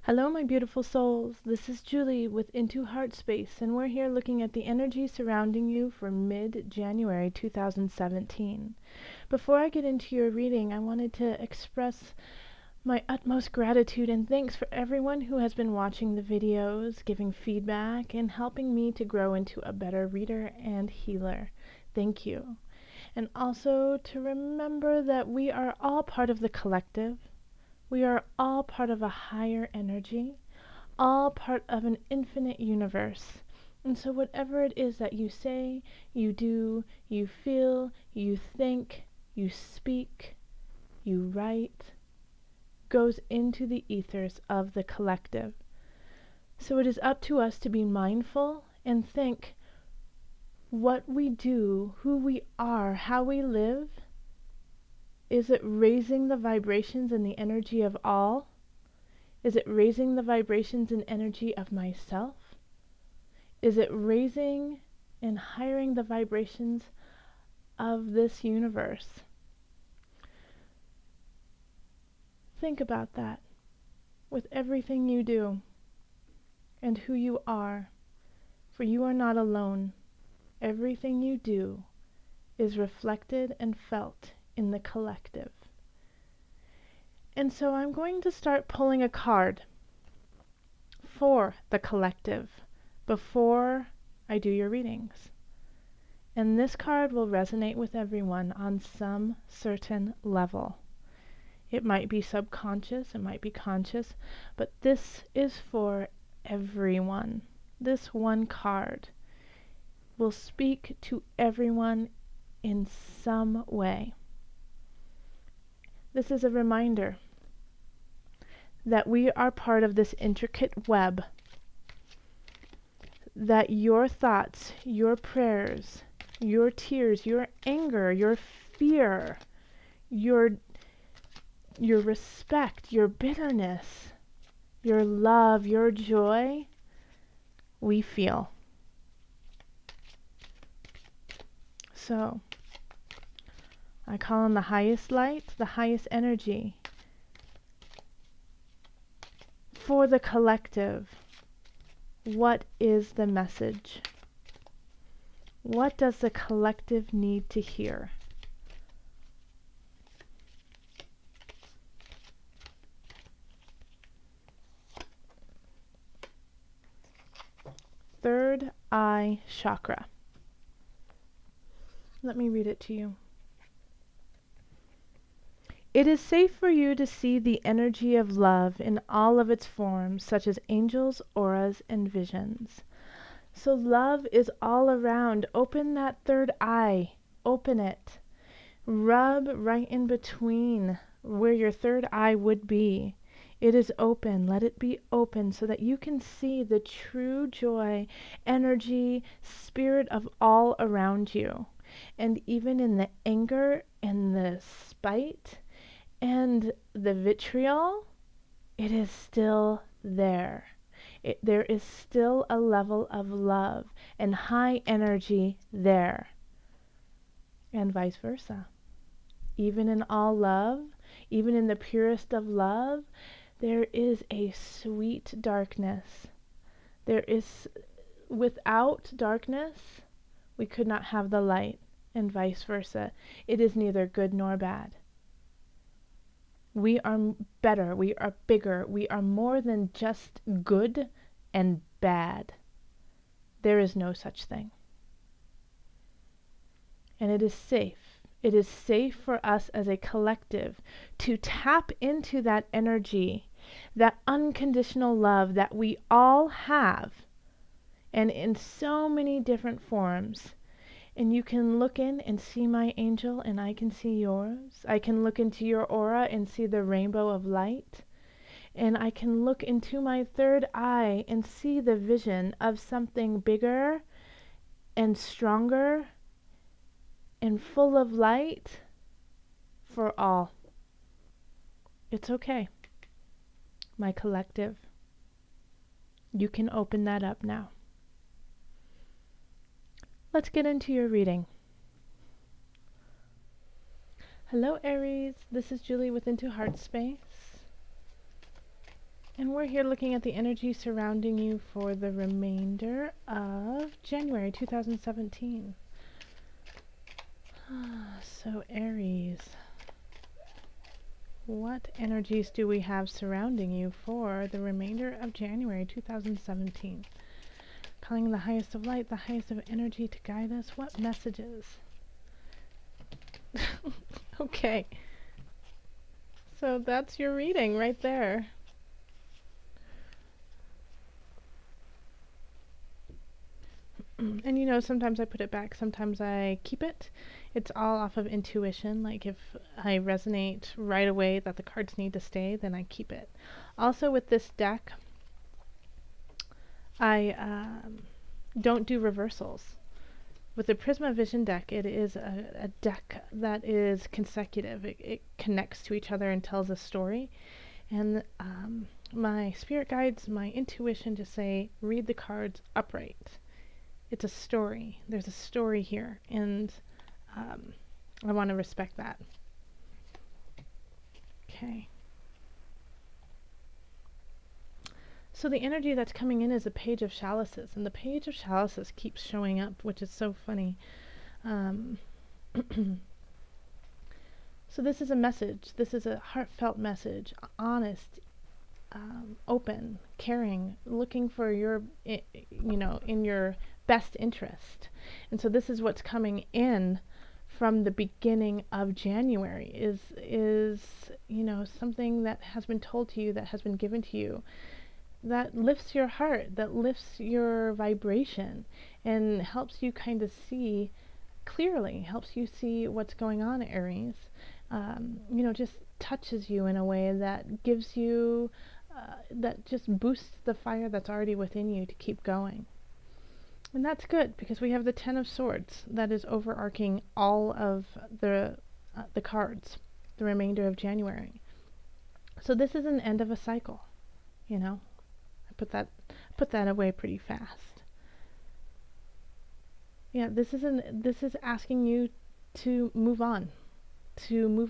Hello, my beautiful souls. This is Julie with Into Heartspace, and we're here looking at the energy surrounding you for mid-January 2017. Before I get into your reading, I wanted to express my utmost gratitude and thanks for everyone who has been watching the videos, giving feedback, and helping me to grow into a better reader and healer. Thank you. And also to remember that we are all part of the collective. We are all part of a higher energy, all part of an infinite universe. And so whatever it is that you say, you do, you feel, you think, you speak, you write, goes into the ethers of the collective. So it is up to us to be mindful and think what we do, who we are, how we live. Is it raising the vibrations and the energy of all? Is it raising the vibrations and energy of myself? Is it raising and highering the vibrations of this universe? Think about that with everything you do and who you are, for you are not alone. Everything you do is reflected and felt in the collective. And so I'm going to start pulling a card for the collective before I do your readings. And this card will resonate with everyone on some certain level. It might be subconscious, it might be conscious, but this is for everyone. This one card will speak to everyone in some way. This is a reminder that we are part of this intricate web, that your thoughts, your prayers, your tears, your anger, your fear, your respect, your bitterness, your love, your joy, we feel. So, I call on the highest light, the highest energy for the collective. What is the message? What does the collective need to hear? Third eye chakra. Let me read it to you. It is safe for you to see the energy of love in all of its forms, such as angels, auras, and visions. So love is all around. Open that third eye. Open it. Rub right in between where your third eye would be. It is open. Let it be open so that you can see the true joy, energy, spirit of all around you. And even in the anger and the spite and the vitriol, it is still there. There is still a level of love and high energy there. And vice versa. Even in all love, even in the purest of love, there is a sweet darkness. There is, without darkness, we could not have the light, and vice versa. It is neither good nor bad. We are better, we are bigger, we are more than just good and bad. There is no such thing. And it is safe. It is safe for us as a collective to tap into that energy, that unconditional love that we all have, and in so many different forms. And you can look in and see my angel, and I can see yours. I can look into your aura and see the rainbow of light. And I can look into my third eye and see the vision of something bigger and stronger and full of light for all. It's okay, my collective. You can open that up now. Let's get into your reading. Hello, Aries. This is Julie with Into Heartspace. And we're here looking at the energy surrounding you for the remainder of January 2017. So Aries, what energies do we have surrounding you for the remainder of January 2017? Calling the highest of light, the highest of energy to guide us. What messages? Okay. So that's your reading right there. And you know, sometimes I put it back, sometimes I keep it. It's all off of intuition. Like if I resonate right away that the cards need to stay, then I keep it. Also with this deck, I don't do reversals. With the Prisma Vision deck, it is a deck that is consecutive. It connects to each other and tells a story. And my spirit guides, my intuition just say, read the cards upright. It's a story. There's a story here, and I want to respect that. Okay. So the energy that's coming in is a page of chalices, and the page of chalices keeps showing up, which is so funny. So this is a message. This is a heartfelt message, honest, open, caring, looking for your, you know, in your best interest. And so this is what's coming in from the beginning of January is you know, something that has been told to you, that has been given to you, that lifts your heart, that lifts your vibration and helps you kind of see clearly, helps you see what's going on, Aries. You know, just touches you in a way that gives you that just boosts the fire that's already within you to keep going. And that's good, because we have the Ten of Swords that is overarching all of the cards, the remainder of January. So this is an end of a cycle, you know. I put that away pretty fast. Yeah, this is asking you to move on to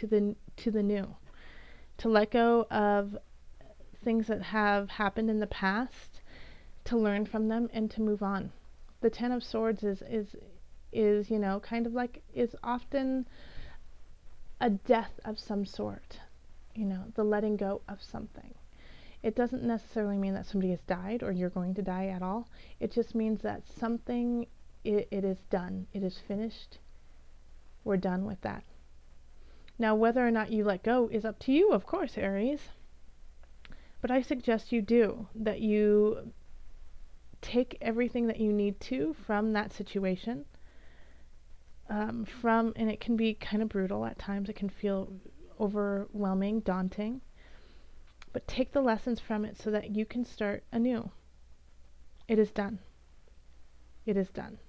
the new, to let go of things that have happened in the past, to learn from them and to move on. The Ten of Swords is you know, kind of like, is often a death of some sort, you know, the letting go of something. It doesn't necessarily mean that somebody has died or you're going to die at all. It just means that something, it is done. It is finished. We're done with that. Now, whether or not you let go is up to you, of course, Aries. But I suggest you do, that you take everything that you need to from that situation. And it can be kind of brutal at times. It can feel overwhelming, daunting. But take the lessons from it so that you can start anew. It is done. It is done.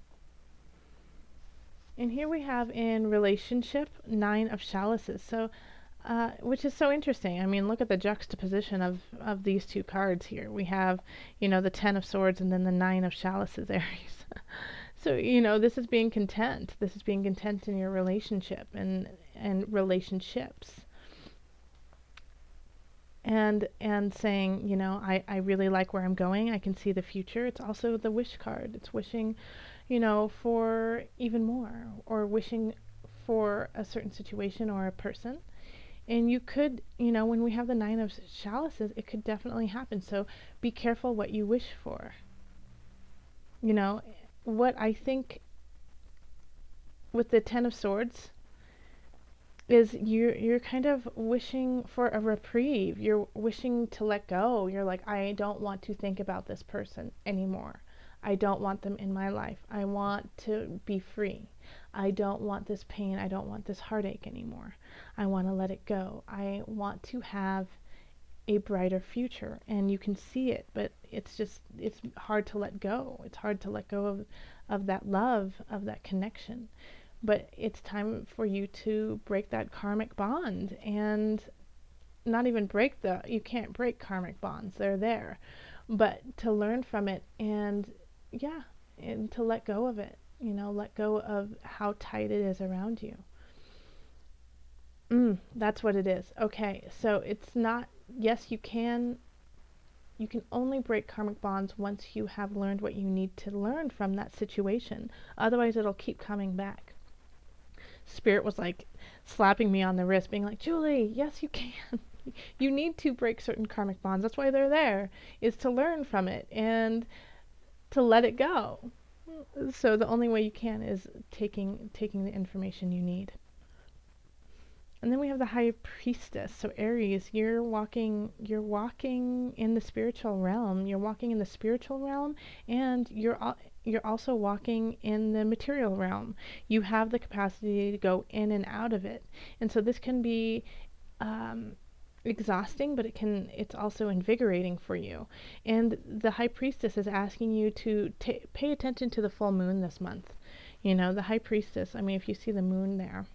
And here we have in relationship, 9 of chalices. So, which is so interesting. I mean, look at the juxtaposition of these two cards here. We have, you know, the 10 of swords and then the 9 of chalices, Aries. So, you know, this is being content. This is being content in your relationship and relationships. And saying, you know, I really like where I'm going. I can see the future. It's also the wish card. It's wishing, you know, for even more, or wishing for a certain situation or a person. And you could, you know, when we have the 9 of chalices, it could definitely happen. So be careful what you wish for. You know, what I think with the 10 of swords is you're kind of wishing for a reprieve. You're wishing to let go. You're like, I don't want to think about this person anymore. I don't want them in my life. I want to be free. I don't want this pain. I don't want this heartache anymore. I want to let it go. I want to have a brighter future. And you can see it, but it's hard to let go. It's hard to let go of that love, of that connection. But it's time for you to break that karmic bond, and not even you can't break karmic bonds. They're there. But to learn from it and to let go of it, you know, let go of how tight it is around you. That's what it is. Okay, so it's not, yes, you can you can only break karmic bonds once you have learned what you need to learn from that situation. Otherwise, it'll keep coming back. Spirit was like slapping me on the wrist, being like, Julie, yes, you can. You need to break certain karmic bonds. That's why they're there, is to learn from it and to let it go. So the only way you can is taking the information you need. And then we have the High Priestess. So Aries, you're walking in the spiritual realm. You're walking in the spiritual realm, and you're also walking in the material realm. You have the capacity to go in and out of it. And so this can be exhausting, but it's also invigorating for you. And the High Priestess is asking you to pay attention to the full moon this month. You know, the High Priestess, I mean, if you see the moon there,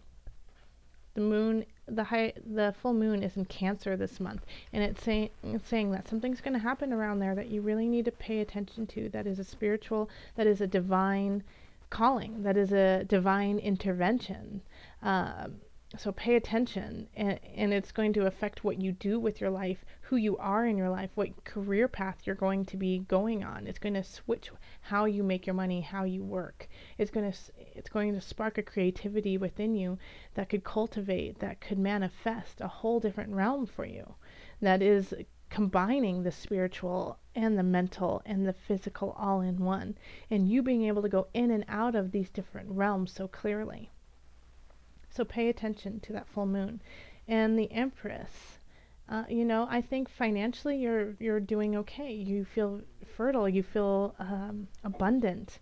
the full moon is in Cancer this month, and it's saying that something's going to happen around there that you really need to pay attention to, that is a spiritual, that is a divine calling, that is a divine intervention. So pay attention, and it's going to affect what you do with your life, who you are in your life, what career path you're going to be going on. It's going to switch how you make your money, how you work. It's going to spark a creativity within you that could cultivate, that could manifest a whole different realm for you, that is combining the spiritual and the mental and the physical all in one, and you being able to go in and out of these different realms so clearly. So pay attention to that full moon. And the Empress, I think financially you're doing okay. You feel fertile. You feel abundant.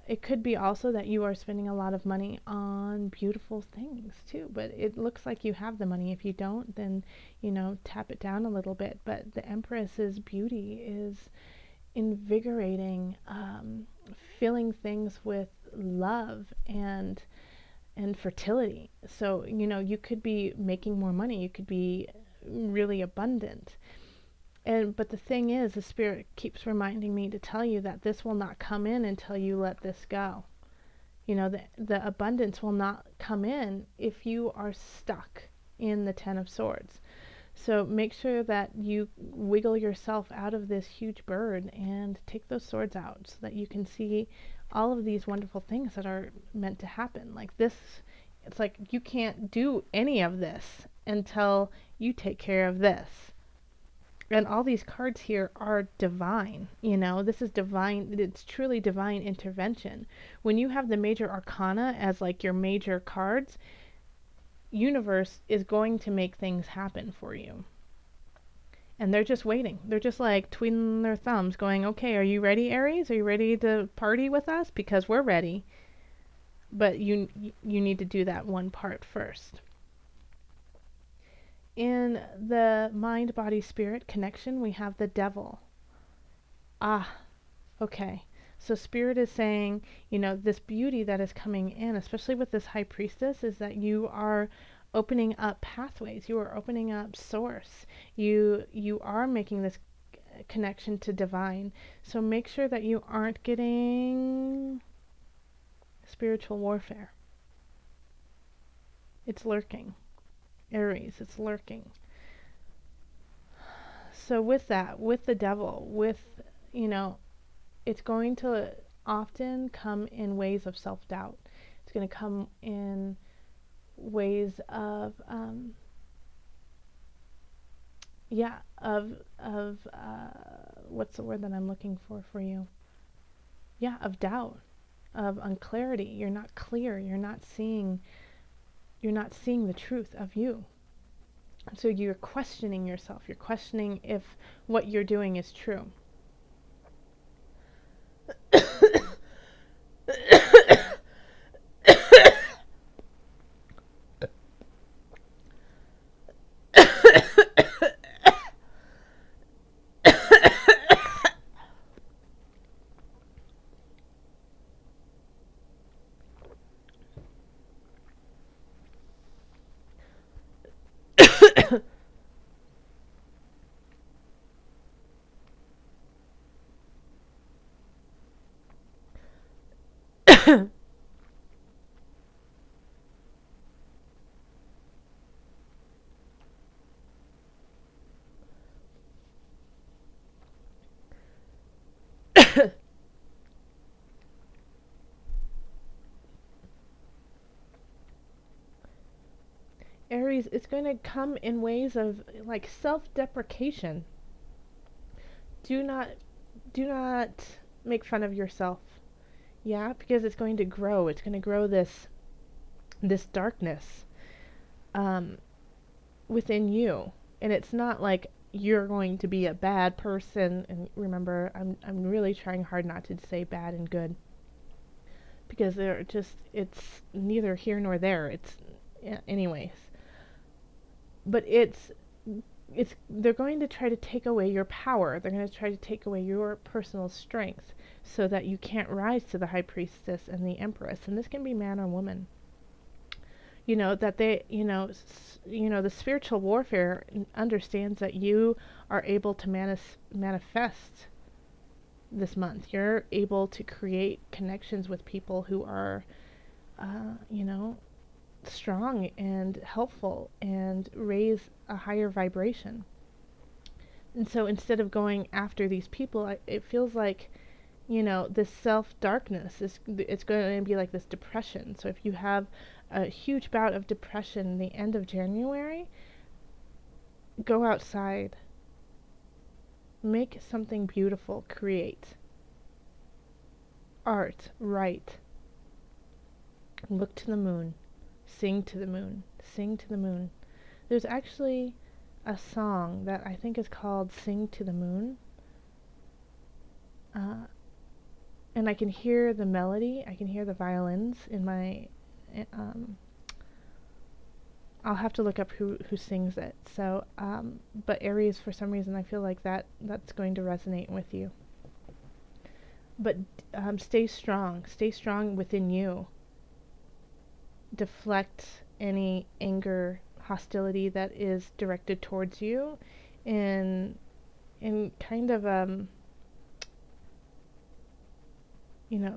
It could be also that you are spending a lot of money on beautiful things too, but it looks like you have the money. If you don't, then, tap it down a little bit. But the Empress's beauty is invigorating, filling things with love and fertility. So, you could be making more money. You could be really abundant. But the thing is, the Spirit keeps reminding me to tell you that this will not come in until you let this go. The abundance will not come in if you are stuck in the Ten of Swords. So make sure that you wiggle yourself out of this huge bird and take those swords out so that you can see all of these wonderful things that are meant to happen. Like this, it's like you can't do any of this until you take care of this. And all these cards here are divine. This is divine. It's truly divine intervention. When you have the major arcana as like your major cards, universe is going to make things happen for you. And they're just waiting. They're just like twiddling their thumbs going, okay, are you ready, Aries? Are you ready to party with us? Because we're ready. But you need to do that one part first. In the mind, body, spirit connection, we have the Devil. Okay. So Spirit is saying, this beauty that is coming in, especially with this High Priestess, is that you are opening up pathways. You are opening up source. You are making this connection to divine. So make sure that you aren't getting spiritual warfare. It's lurking. Aries, it's lurking. So with that, with the Devil, it's going to often come in ways of self-doubt. It's going to come in ways of what's the word that I'm looking for you? Of doubt, of unclarity. You're not clear. You're not seeing the truth of you. So you're questioning yourself. You're questioning if what you're doing is true. Aries, it's going to come in ways of like self-deprecation. Do not make fun of yourself. Yeah, because it's going to grow. It's going to grow this darkness within you. And it's not like you're going to be a bad person. And remember, I'm really trying hard not to say bad and good, because it's neither here nor there. It's anyways. But they're going to try to take away your power. They're going to try to take away your personal strength so that you can't rise to the high priestess and the empress. And this can be man or woman. That they, the spiritual warfare understands that you are able to manifest this month. You're able to create connections with people who are, strong and helpful and raise a higher vibration. And so instead of going after these people, it feels like, this self-darkness it's going to be like this depression. So if you have a huge bout of depression the end of January, go outside, make something beautiful, create art, write, look to the moon, sing to the moon, sing to the moon. There's actually a song that I think is called Sing to the Moon. And I can hear the melody, I can hear the violins in my, I'll have to look up who sings it. So, but Aries, for some reason, I feel like that's going to resonate with you. But stay strong within you. Deflect any anger, hostility that is directed towards you, in kind of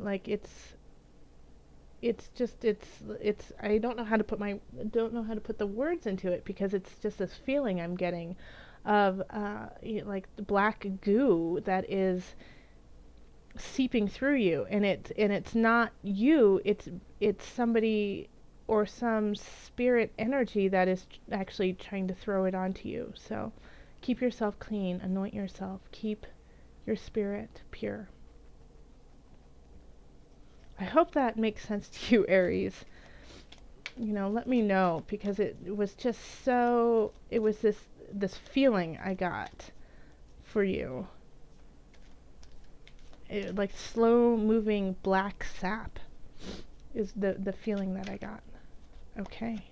like it's I don't know how to put the words into it, because it's just this feeling I'm getting of like the black goo that is seeping through you, and it's not you, it's somebody or some spirit energy that is actually trying to throw it onto you. So keep yourself clean, anoint yourself, keep your spirit pure. I hope that makes sense to you, Aries. Let me know, because it was just so, it was this feeling I got for you. Like slow moving black sap is the feeling that I got. Okay.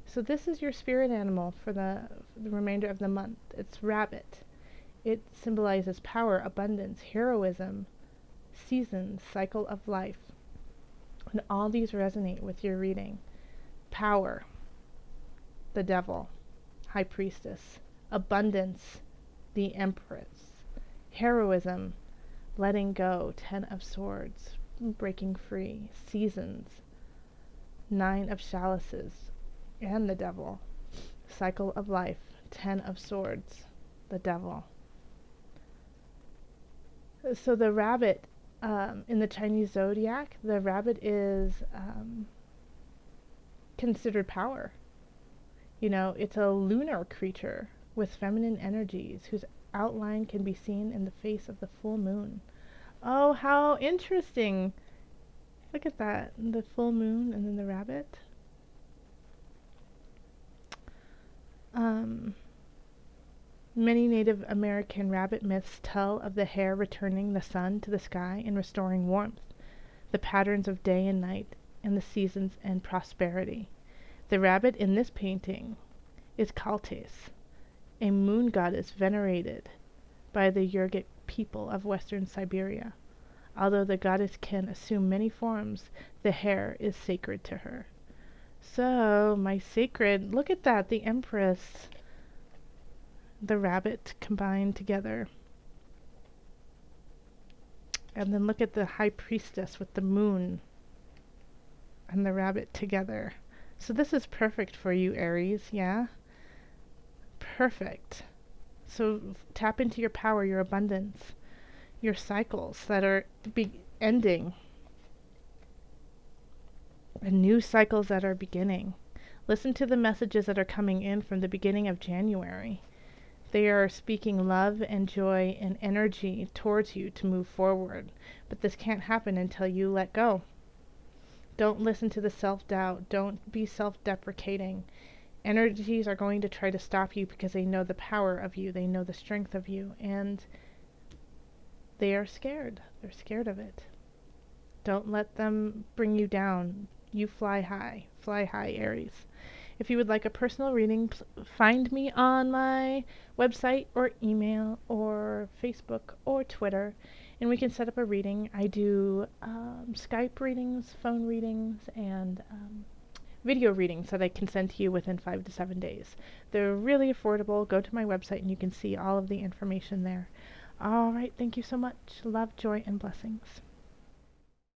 So this is your spirit animal for the remainder of the month. It's rabbit. It symbolizes power, abundance, heroism, seasons, cycle of life. And all these resonate with your reading. Power, the devil, high priestess. Abundance, the empress. Heroism, letting go, 10 of swords, breaking free. Seasons, 9 of chalices, and the devil. Cycle of life, 10 of swords, the devil. So the rabbit, in the Chinese zodiac, the rabbit is considered power. It's a lunar creature with feminine energies whose outline can be seen in the face of the full moon. Oh, how interesting! Look at that, the full moon and then the rabbit. Many Native American rabbit myths tell of the hare returning the sun to the sky and restoring warmth, the patterns of day and night, and the seasons and prosperity. The rabbit in this painting is Kaltes, a moon goddess venerated by the Yurgit people of western Siberia. Although the goddess can assume many forms, the hare is sacred to her. So, my sacred, look at that, the empress, the rabbit combined together. And then look at the high priestess with the moon and the rabbit together. So this is perfect for you, Aries, yeah? Perfect. So tap into your power, your abundance, your cycles that are ending, and new cycles that are beginning. Listen to the messages that are coming in from the beginning of January. They are speaking love and joy and energy towards you to move forward. But this can't happen until you let go. Don't listen to the self-doubt. Don't be self-deprecating. Energies are going to try to stop you because they know the power of you. They know the strength of you. And they are scared. They're scared of it. Don't let them bring you down. You fly high. Fly high, Aries. If you would like a personal reading, find me on my website or email or Facebook or Twitter, and we can set up a reading. I do Skype readings, phone readings, and video readings that I can send to you within 5 to 7 days. They're really affordable. Go to my website and you can see all of the information there. All right, thank you so much. Love, joy, and blessings.